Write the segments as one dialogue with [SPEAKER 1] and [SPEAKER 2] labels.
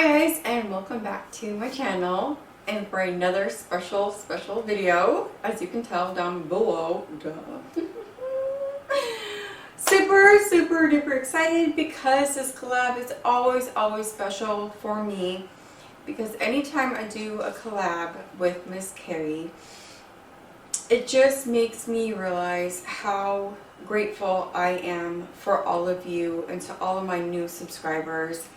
[SPEAKER 1] Hi guys, and welcome back to my channel and for another special video. As you can tell down below, super duper excited because this collab is always special for me, because anytime I do a collab with Miss Kerrie, it just makes me realize how grateful I am for all of you and to all of my new subscribers,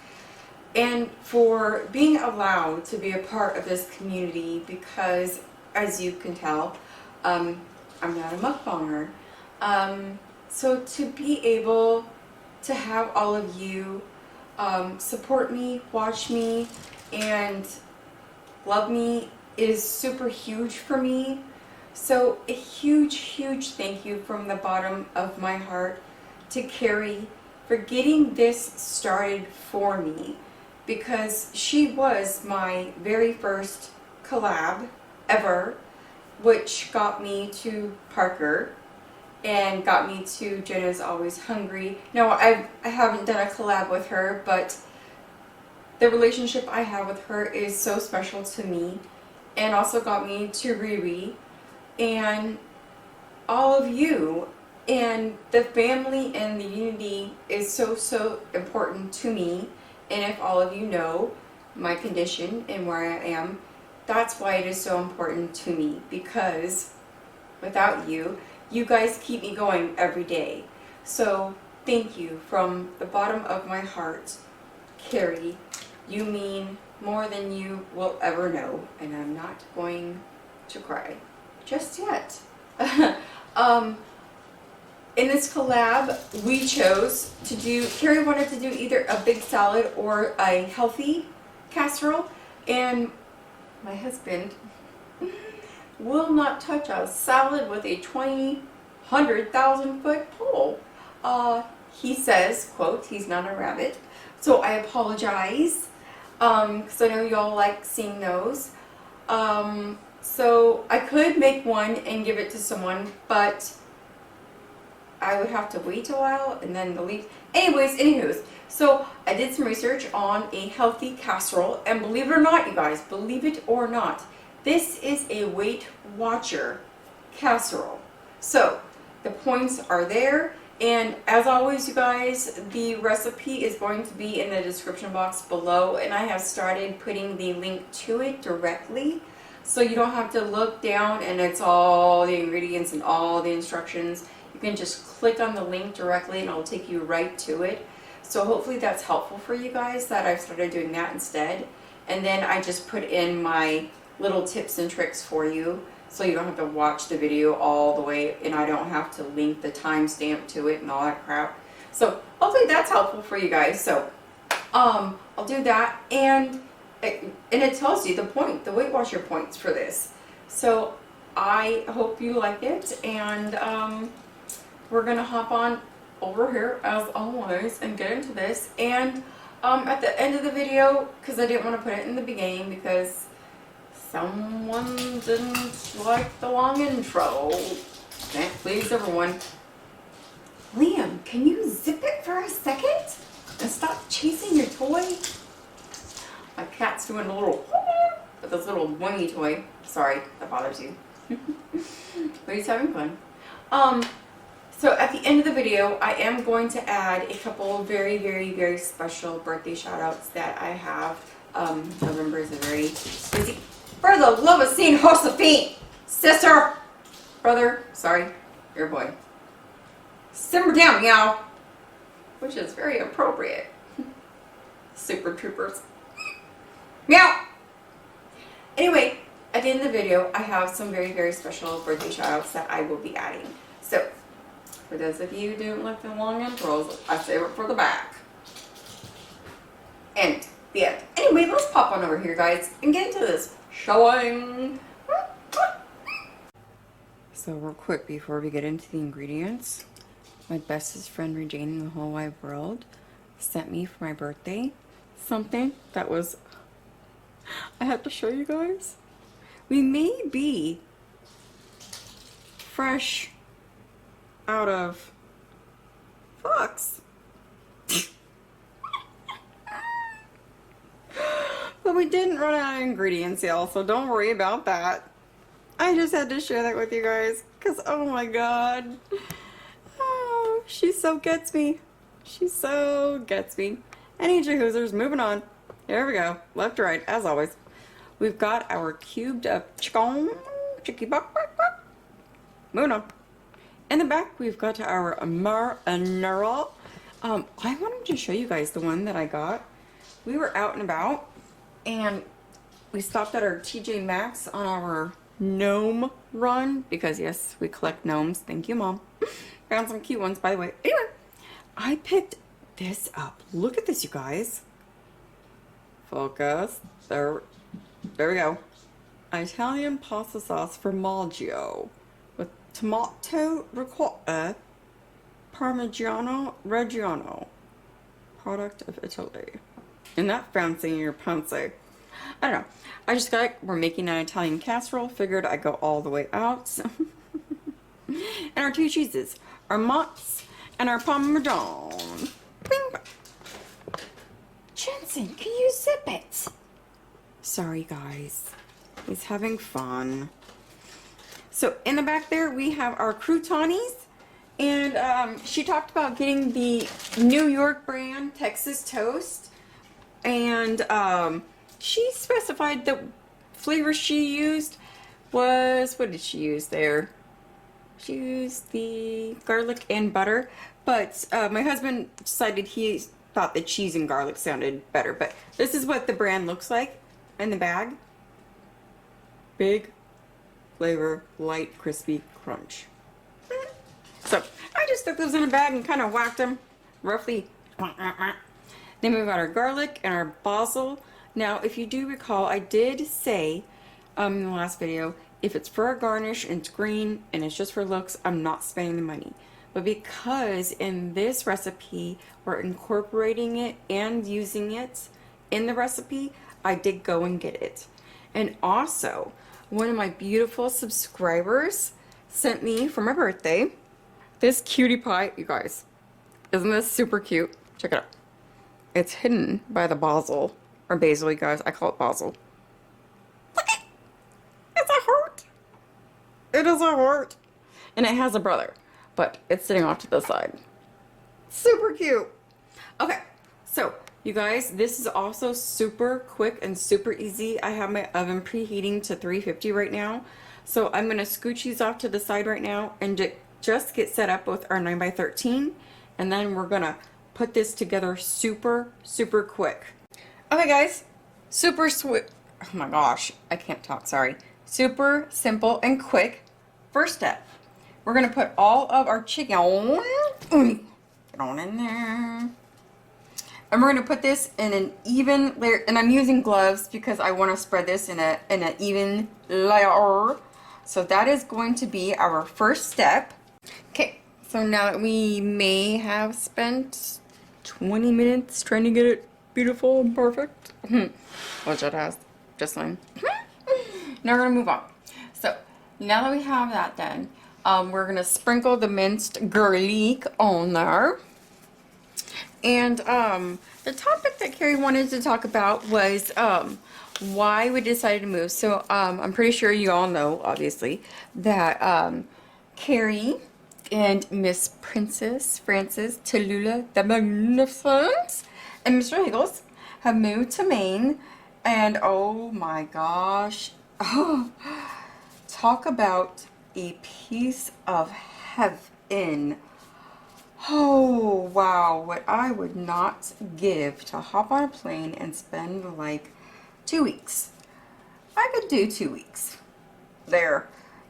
[SPEAKER 1] and for being allowed to be a part of this community, because as you can tell, I'm not a mukbanger. So to be able to have all of you support me, watch me, and love me is super huge for me. So a huge thank you from the bottom of my heart to Kerrie for getting this started for me, because she was my very first collab ever, which got me to Parker and got me to Jenna's Always Hungry. Now I haven't done a collab with her, but the relationship I have with her is so special to me, and also got me to Riri and all of you. And the family and the unity is so important to me. And if all of you know my condition and where I am, that's why it is so important to me, because without you, you guys keep me going every day. So thank you from the bottom of my heart, Kerrie. You mean more than you will ever know, and I'm not going to cry just yet. In this collab, we chose to do, Kerrie wanted to do either a big salad or a healthy casserole, and my husband will not touch a salad with a 100,000 foot pole. He says, quote, he's not a rabbit. So I apologize, because I know y'all like seeing those. So I could make one and give it to someone, but I would have to wait a while and then the leaf. Anywho's, so I did some research on a healthy casserole, and believe it or not, you guys, believe it or not, this is a Weight Watcher casserole. So the points are there, and as always, you guys, the recipe is going to be in the description box below, and I have started putting the link to it directly, so you don't have to look down and it's all the ingredients and all the instructions. You can just click on the link directly and it'll take you right to it. So hopefully that's helpful for you guys, that I've started doing that instead. And then I just put in my little tips and tricks for you, so you don't have to watch the video all the way, and I don't have to link the timestamp to it and all that crap. So hopefully that's helpful for you guys. So I'll do that, and it tells you the Weight Watcher points for this. So I hope you like it, and we're gonna hop on over here as always and get into this. And at the end of the video, because I didn't want to put it in the beginning because someone didn't like the long intro. Can't please everyone. Liam, can you zip it for a second and stop chasing your toy? My cat's doing a little with this little boingy toy. Sorry, that bothers you. But he's having fun. So at the end of the video, I am going to add a couple very special birthday shout outs that I have. November is a very busy. For the love of Saint Josephine, sister, brother, sorry, your boy. Simmer down, meow. Which is very appropriate. Super troopers. Meow. Anyway, at the end of the video, I have some very special birthday shout outs that I will be adding. So for those of you who don't like the long intros, I save it for the back. And the end. Anyway, let's pop on over here, guys, and get into this showing. So real quick before we get into the ingredients, my bestest friend Regine in the whole wide world sent me for my birthday something that was, I have to show you guys. We may be fresh out of Fox. we didn't run out of ingredients, y'all, so don't worry about that. I just had to share that with you guys, because oh my god. Oh, she so gets me. She so gets me. Any Hoosers, moving on. There we go. Left to right, as always. We've got our cubed up chicken. Chicky buck, buck, buck. Moving on. In the back, we've got our marinara. I wanted to show you guys the one that I got. We were out and about, and we stopped at our TJ Maxx on our gnome run, because yes, we collect gnomes. Thank you, Mom. Found some cute ones, by the way. Anyway, I picked this up. Look at this, you guys. Focus. There we go. Italian pasta sauce formaggio with tomato ricotta, Parmigiano Reggiano, product of Italy. And that fancy in your pancy. I don't know. I just got it. We're making an Italian casserole. Figured I'd go all the way out. So. And our two cheeses, our mozz and our Parmesan. Bing. Jensen, can you zip it? Sorry, guys. He's having fun. So in the back there, we have our croutons. And she talked about getting the New York brand Texas Toast. And she specified the flavor she used was, what did she use there? She used the garlic and butter. But my husband decided he thought the cheese and garlic sounded better. But this is what the brand looks like in the bag. Big flavor, light, crispy crunch. So I just stuck those in a bag and kind of whacked them roughly. Then we've got our garlic and our basil. Now, if you do recall, I did say in the last video, if it's for a garnish and it's green and it's just for looks, I'm not spending the money. But because in this recipe, we're incorporating it and using it in the recipe, I did go and get it. And also, one of my beautiful subscribers sent me for my birthday this cutie pie. You guys, isn't this super cute? Check it out. It's hidden by the basil, or basil, you guys. I call it basil. Look at it. It's a heart. It is a heart. And it has a brother, but it's sitting off to the side. Super cute. Okay, so you guys, this is also super quick and super easy. I have my oven preheating to 350 right now. So I'm going to scooch these off to the side right now and just get set up with our 9x13. And then we're going to put this together super, super quick. Okay, guys, super sweet. Oh my gosh, I can't talk, sorry. Super simple and quick. First step, we're going to put all of our chicken, get on in there. And we're going to put this in an even layer, and I'm using gloves because I want to spread this in an even layer. So that is going to be our first step. Okay, so now that we may have spent 20 minutes trying to get it beautiful and perfect, which it has, just saying. Now we're going to move on. So now that we have that done, we're going to sprinkle the minced garlic on there. And the topic that Kerrie wanted to talk about was why we decided to move. So I'm pretty sure you all know, obviously, that Kerrie and Miss Princess Frances Tallulah the Magnificent and Mr. Higgles have moved to Maine. And oh my gosh, talk about a piece of heaven. Oh, wow, what I would not give to hop on a plane and spend like 2 weeks. I could do 2 weeks there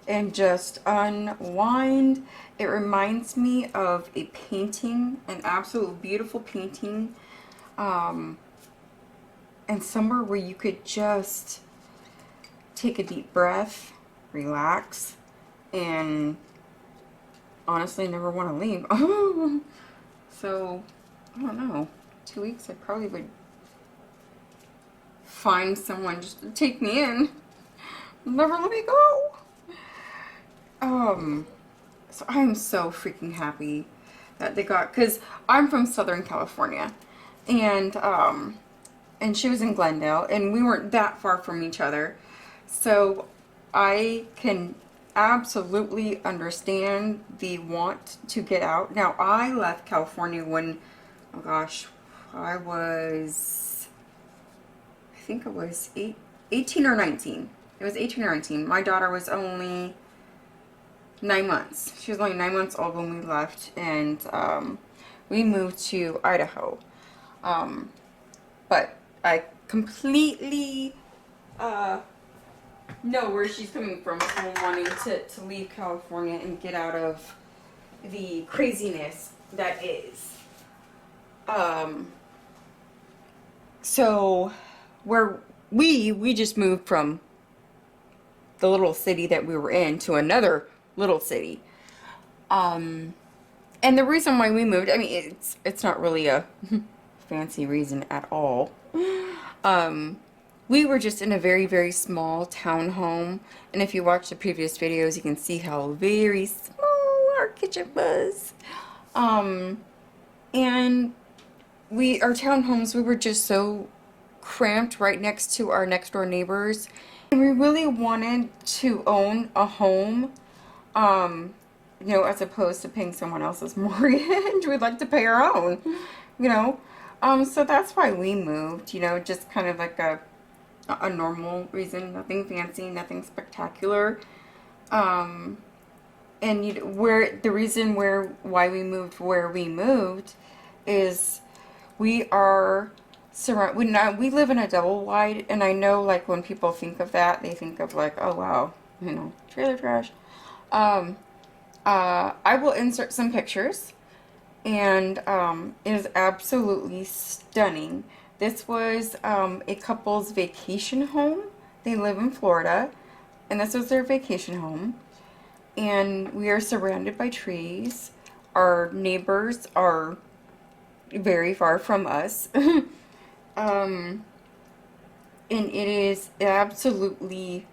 [SPEAKER 1] and just unwind. It reminds me of a painting, an absolute beautiful painting, and somewhere where you could just take a deep breath, relax, and honestly never want to leave. So I don't know, 2 weeks I probably would find someone just to take me in, never let me go. So I'm so freaking happy that they got, because I'm from Southern California, and and she was in Glendale, and we weren't that far from each other. So I can absolutely understand the want to get out. Now, I left California when, oh gosh, I think it was 18 or 19. It was 18 or 19. My daughter was only 9 months. She was only 9 months old when we left, and we moved to Idaho. But I completely know where she's coming from wanting to leave California and get out of the craziness that is. So where we just moved from the little city that we were in to another little city. And the reason why we moved, I mean, it's not really a fancy reason at all. We were just in a very, very small townhome, and if you watch the previous videos, you can see how very small our kitchen was. And our townhomes, we were just so cramped right next to our next door neighbors, and we really wanted to own a home, you know, as opposed to paying someone else's mortgage. We'd like to pay our own, you know. So that's why we moved, you know, just kind of like a normal reason, nothing fancy, nothing spectacular. And the reason why we moved where we moved is we are we live in a double wide, and I know, like, when people think of that, they think of like, oh wow, you know, trailer trash. I will insert some pictures, and it is absolutely stunning. This was a couple's vacation home. They live in Florida, and this was their vacation home. And we are surrounded by trees. Our neighbors are very far from us. And it is absolutely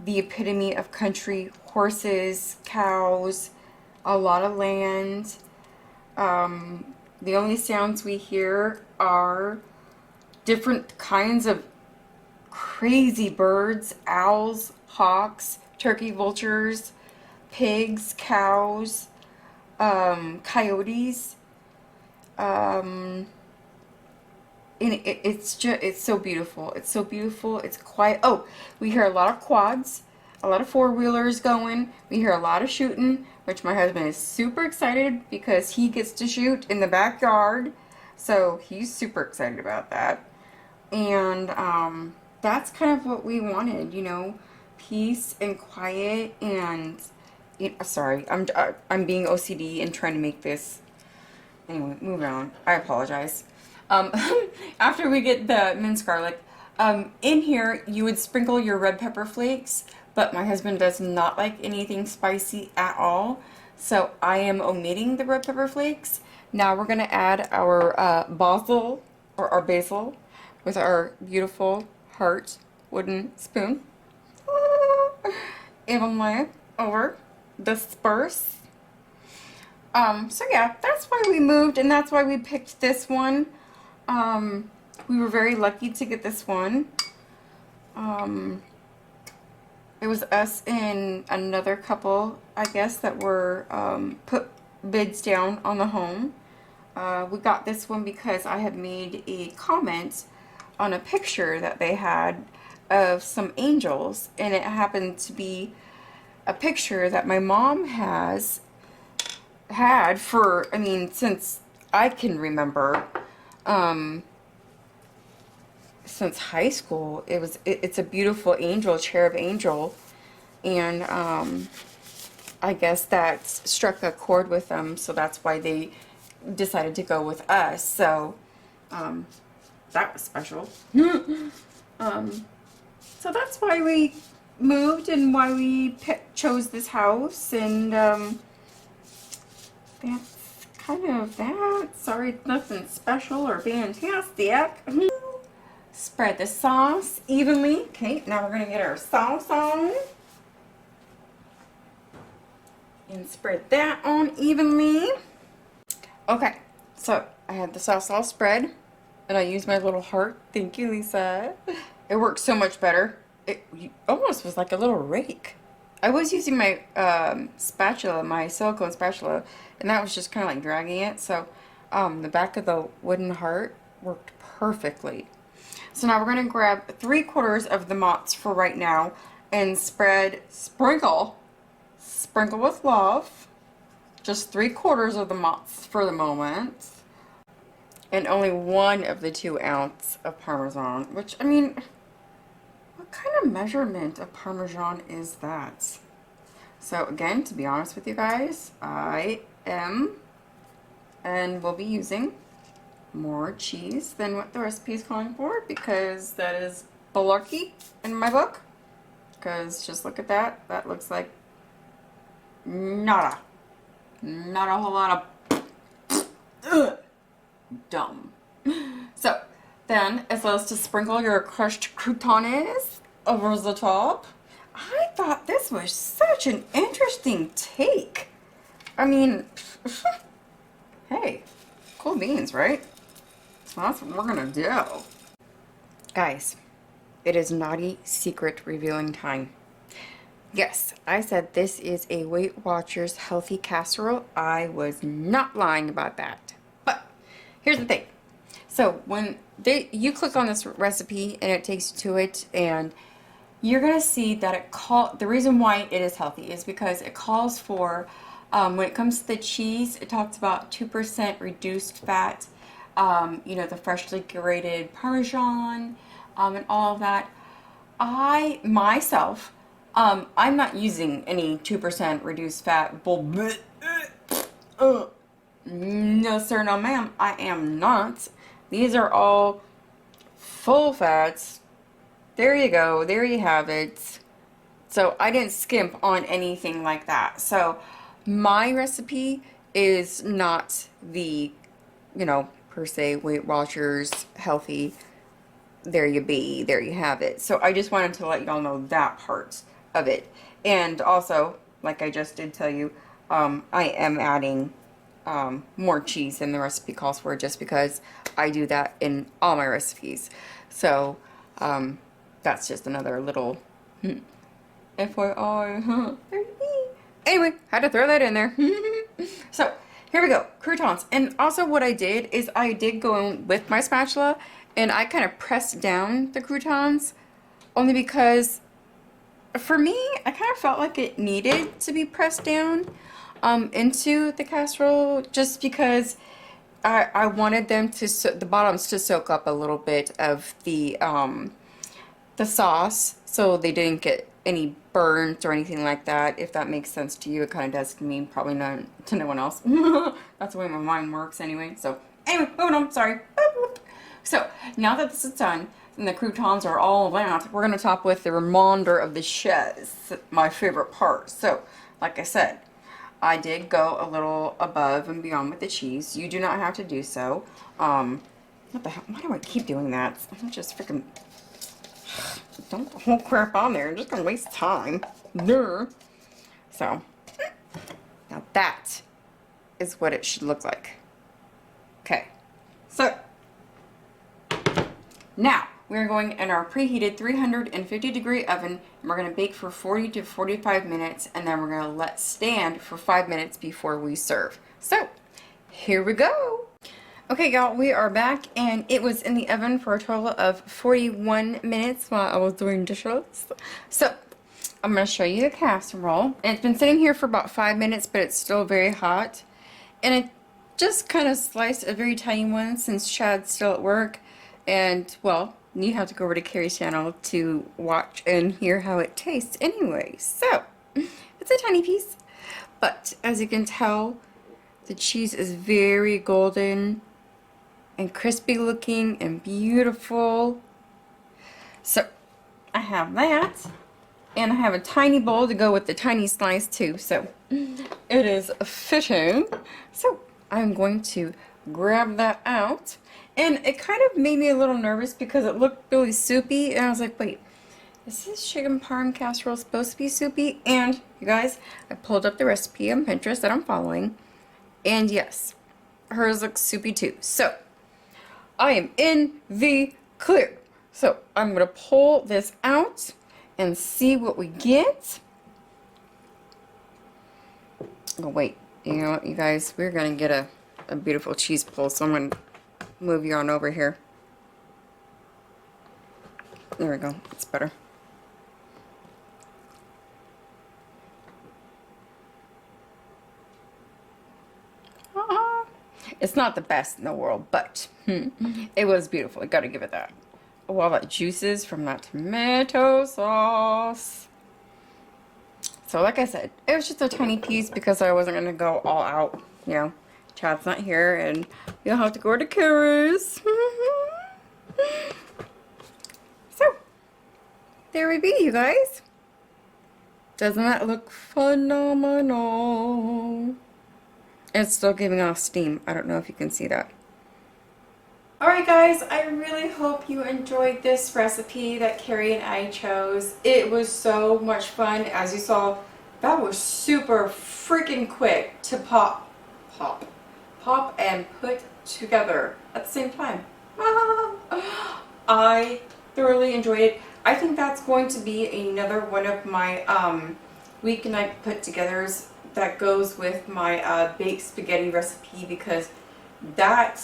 [SPEAKER 1] the epitome of country. Horses, cows, a lot of land. The only sounds we hear are different kinds of crazy birds, owls, hawks, turkey vultures, pigs, cows, coyotes. And it's so beautiful. It's so beautiful. It's quiet. Oh, we hear a lot of quads, a lot of four-wheelers going. We hear a lot of shooting, which my husband is super excited because he gets to shoot in the backyard. So he's super excited about that. And that's kind of what we wanted, you know, peace and quiet. And sorry, I'm being OCD and trying to make this. Anyway, moving on. I apologize. After we get the minced garlic, in here you would sprinkle your red pepper flakes, but my husband does not like anything spicy at all, so I am omitting the red pepper flakes. Now we're going to add our basil, or our basil, with our beautiful heart wooden spoon. Evenly over, disperse. So yeah, that's why we moved, and that's why we picked this one. We were very lucky to get this one. It was us and another couple, I guess, that were put bids down on the home. We got this one because I had made a comment on a picture that they had of some angels, and it happened to be a picture that my mom has had for, I mean, since I can remember, since high school. It's a beautiful angel, cherub angel, and I guess that struck a chord with them, so that's why they decided to go with us. So that was special. So that's why we moved and why we chose this house, and that's kind of that. Sorry, it's nothing special or fantastic. Spread the sauce evenly. Okay, now we're going to get our sauce on. And spread that on evenly. Okay, so I have the sauce all spread. and I used my little heart. Thank you, Lisa. It worked so much better. It almost was like a little rake. I was using my spatula, my silicone spatula, and that was just kind of like dragging it. So the back of the wooden heart worked perfectly. So now we're going to grab 3/4 of the mozz for right now and sprinkle with love. Just 3/4 of the mozz for the moment. And only 1 of the 2 ounce of Parmesan, which, I mean, what kind of measurement of Parmesan is that? So again, to be honest with you guys, I am and will be using more cheese than what the recipe is calling for, because that is malarkey in my book. Because just look at that. That looks like nada. Not a whole lot of dumb. So then, as well as to sprinkle your crushed croutons over the top. I thought this was such an interesting take. I mean, hey, cool beans, right? So that's what we're gonna do. Guys, it is naughty secret revealing time. Yes, I said this is a Weight Watchers healthy casserole. I was not lying about that. But here's the thing. So when you click on this recipe and it takes you to it, and you're gonna see that the reason why it is healthy is because it calls for, when it comes to the cheese, it talks about 2% reduced fat, you know, the freshly grated Parmesan, and all of that. I myself, I'm not using any 2% reduced fat no sir, no ma'am, I am not. These are all full fats. There you go, there you have it. So I didn't skimp on anything like that. So my recipe is not the, you know, per se Weight Watchers healthy. There you be, there you have it. So I just wanted to let y'all know that part of it. And also, like I just did tell you, I am adding more cheese than the recipe calls for, just because I do that in all my recipes. So that's just another little FYI. There you be. Anyway, had to throw that in there. So here we go, croutons. And also what I did is I did go in with my spatula and I kind of pressed down the croutons, only because for me, I kind of felt like it needed to be pressed down into the casserole, just because I wanted them to, the bottoms to soak up a little bit of the sauce, so they didn't get any burnt or anything like that. If that makes sense to you, it kind of does to me, probably not to no one else. That's the way my mind works anyway. So anyway, moving on, sorry. So now that this is done and the croutons are all out, we're going to top with the remainder of the chaise, my favorite part. So like I said, I did go a little above and beyond with the cheese. You do not have to do so. What the hell? Why do I keep doing that? I'm just freaking... Don't put the whole crap on there. I'm just going to waste time. Duh. So, now that is what it should look like. Okay. So, now we're going in our preheated 350-degree oven, and we're going to bake for 40 to 45 minutes, and then we're going to let stand for 5 minutes before we serve. So, here we go. Okay, y'all, we are back, and it was in the oven for a total of 41 minutes while I was doing dishes. So, I'm going to show you the casserole. And it's been sitting here for about 5 minutes, but it's still very hot. And I just kind of sliced a very tiny one since Chad's still at work. And, well, you have to go over to Kerrie's channel to watch and hear how it tastes anyway. So, it's a tiny piece. But, as you can tell, the cheese is very golden and crispy looking and beautiful. So, I have that. And I have a tiny bowl to go with the tiny slice too. So, it is fitting. So, I'm going to grab that out. And it kind of made me a little nervous because it looked really soupy. And I was like, wait, is this chicken parm casserole supposed to be soupy? And, you guys, I pulled up the recipe on Pinterest that I'm following. And yes, hers looks soupy too. So, I am in the clear. So I'm going to pull this out and see what we get. Oh, wait. You know what, you guys? We're going to get a beautiful cheese pull. So I'm going to move you on over here. There we go. It's better. It's not the best in the world, but it was beautiful. I gotta give it that. Oh, all that juices from that tomato sauce. So like I said, it was just a tiny piece because I wasn't gonna go all out. You know, Chad's not here and you'll have to go to Kerrie's. So, there we be, you guys. Doesn't that look phenomenal? It's still giving off steam. I don't know if you can see that. Alright guys, I really hope you enjoyed this recipe that Kerrie and I chose. It was so much fun. As you saw, that was super freaking quick to pop and put together at the same time. I thoroughly enjoyed it. I think that's going to be another one of my weeknight put-togethers that goes with my baked spaghetti recipe, because that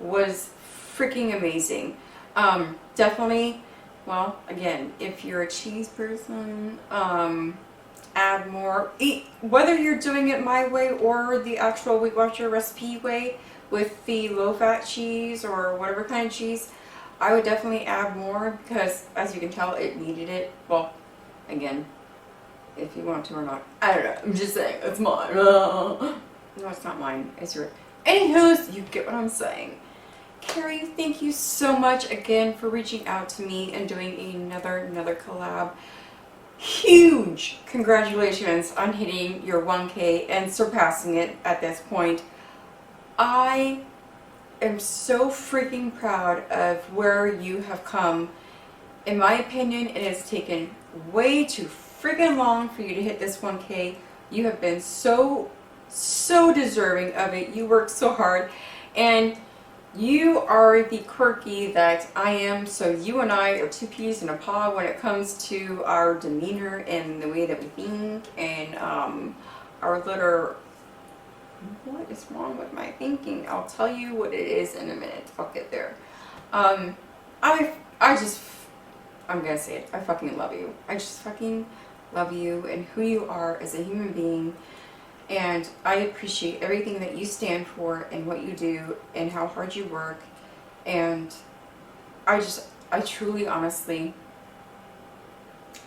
[SPEAKER 1] was freaking amazing. Definitely, well, again, if you're a cheese person, add more. Whether you're doing it my way or the actual Weight Watcher recipe way with the low-fat cheese or whatever kind of cheese, I would definitely add more, because as you can tell, it needed it. Well, again, if you want to or not, I don't know. I'm just saying, it's mine. No, it's not mine. It's yours. Anywho, you get what I'm saying. Kerrie, thank you so much again for reaching out to me and doing another collab. Huge congratulations on hitting your 1K and surpassing it at this point. I am so freaking proud of where you have come. In my opinion, it has taken way too freaking long for you to hit this 1K. You have been so deserving of it. You worked so hard, and you are the quirky that I am, so you and I are two peas in a pod when it comes to our demeanor and the way that we think, and our little... What is wrong with my thinking? I'll tell you what it is in a minute. I'll get there. I'm gonna say it. I fucking love you. I just fucking love you and who you are as a human being. And I appreciate everything that you stand for and what you do and how hard you work. And I truly, honestly,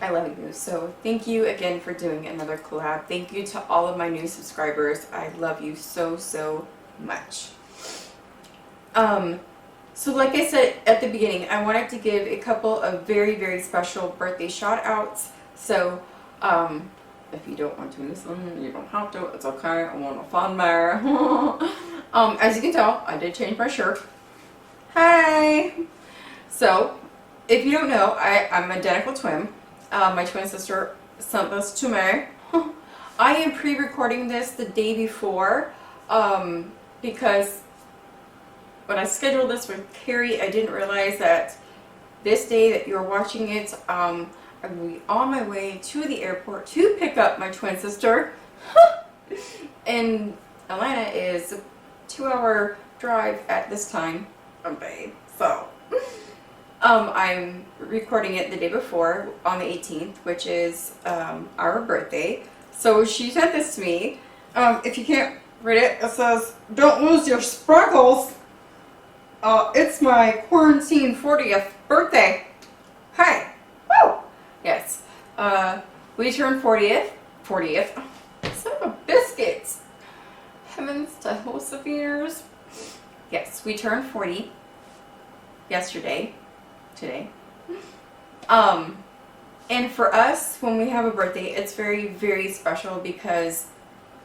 [SPEAKER 1] I love you. So thank you again for doing another collab. Thank you to all of my new subscribers. I love you so much. So like I said at the beginning, I wanted to give a couple of very special birthday shout outs. So if you don't want to listen, you don't have to. It's okay. I want a fun there. As you can tell, I did change my shirt. Hi! So, if you don't know, I'm an identical twin. My twin sister sent this to me. I am pre-recording this the day before because when I scheduled this with Kerrie, I didn't realize that this day that you're watching it, I'm going to be on my way to the airport to pick up my twin sister. And Atlanta is a 2-hour drive at this time, babe. So, I'm recording it the day before on the 18th, which is our birthday. So she sent this to me. If you can't read it, it says, "Don't lose your sparkles. It's my quarantine 40th birthday." Hi. Woo! Yes. We turned 40th. Son of a biscuits. Heavens to host of years. Yes, we turned 40 yesterday. Today. And for us, when we have a birthday, it's very special because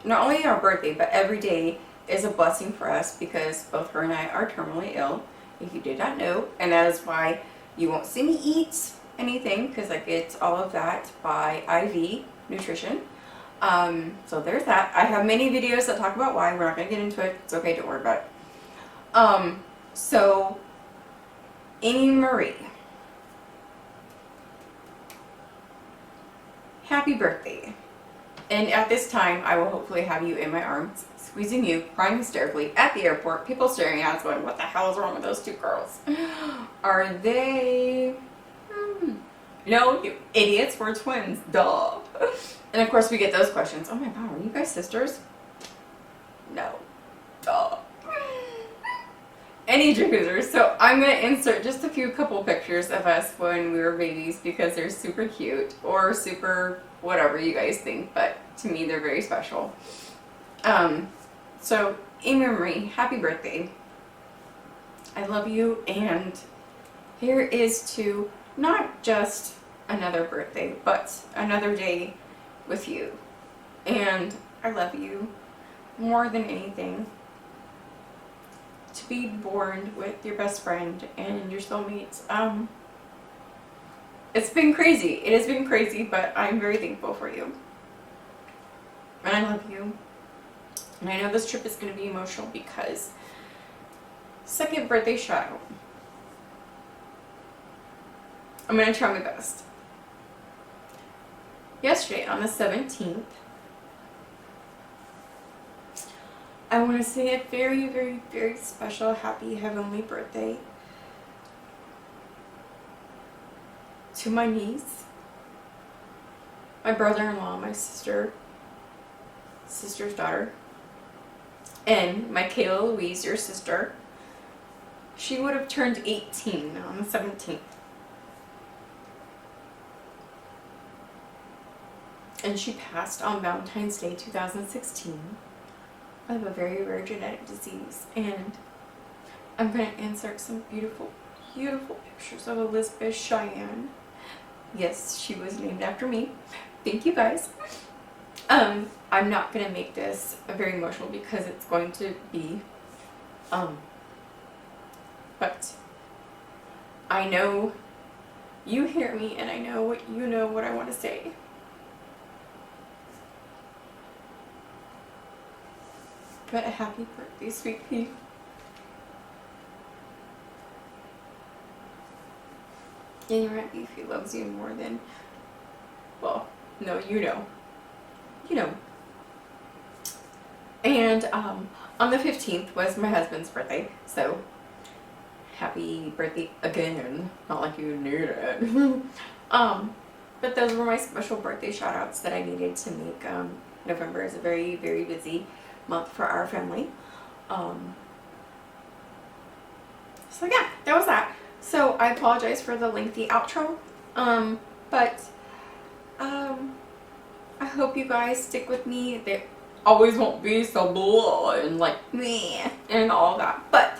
[SPEAKER 1] not only our birthday, but every day is a blessing for us because both her and I are terminally ill, if you did not know, and that is why you won't see me eat anything because I get all of that by IV nutrition. So there's that. I have many videos that talk about why. We're not going to get into it. It's okay, don't worry about it. So, Amy Marie, happy birthday. And at this time, I will hopefully have you in my arms, squeezing you, crying hysterically at the airport, people staring at us going, what the hell is wrong with those two girls? Are they... No, you idiots, we're twins, duh. And of course we get those questions. Oh my god, are you guys sisters? No, duh. Any Hoosers. So I'm going to insert just a couple pictures of us when we were babies because they're super cute or super whatever you guys think, but to me they're very special. So Amy Marie, happy birthday. I love you, and here is to not just another birthday, but another day with you. And I love you more than anything. To be born with your best friend and your soulmates. It's been crazy. It has been crazy, but I'm very thankful for you. And I love you. And I know this trip is going to be emotional because second birthday shout out. I'm going to try my best. Yesterday on the 17th, I want to say a very, very, very special, happy, heavenly birthday to my niece, my brother-in-law, my sister's daughter, and my Kayla Louise, your sister. She would have turned 18 on the 17th. And she passed on Valentine's Day 2016. of a very rare genetic disease, and I'm going to insert some beautiful, beautiful pictures of Elizabeth Cheyenne. Yes, she was named after me. Thank you guys. I'm not going to make this very emotional because it's going to be, but I know you hear me and I know what I want to say. But a happy birthday, sweet pea. And your Aunt Beefy loves you more than, well, no, you know. You know. And on the 15th was my husband's birthday, so happy birthday again. Not like you knew it. But those were my special birthday shout outs that I needed to make. November is a very, very busy month for our family. So yeah, that was that. So I apologize for the lengthy outro, but I hope you guys stick with me. They always won't be so blah and like meh and all that, but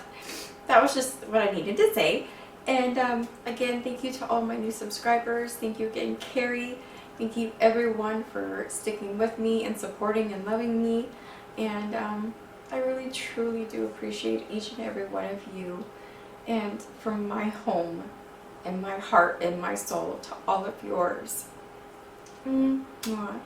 [SPEAKER 1] that was just what I needed to say. And again, thank you to all my new subscribers. Thank you again, Kerrie. Thank you everyone for sticking with me and supporting and loving me. And I really truly do appreciate each and every one of you. And from my home and my heart and my soul to all of yours. Mwah.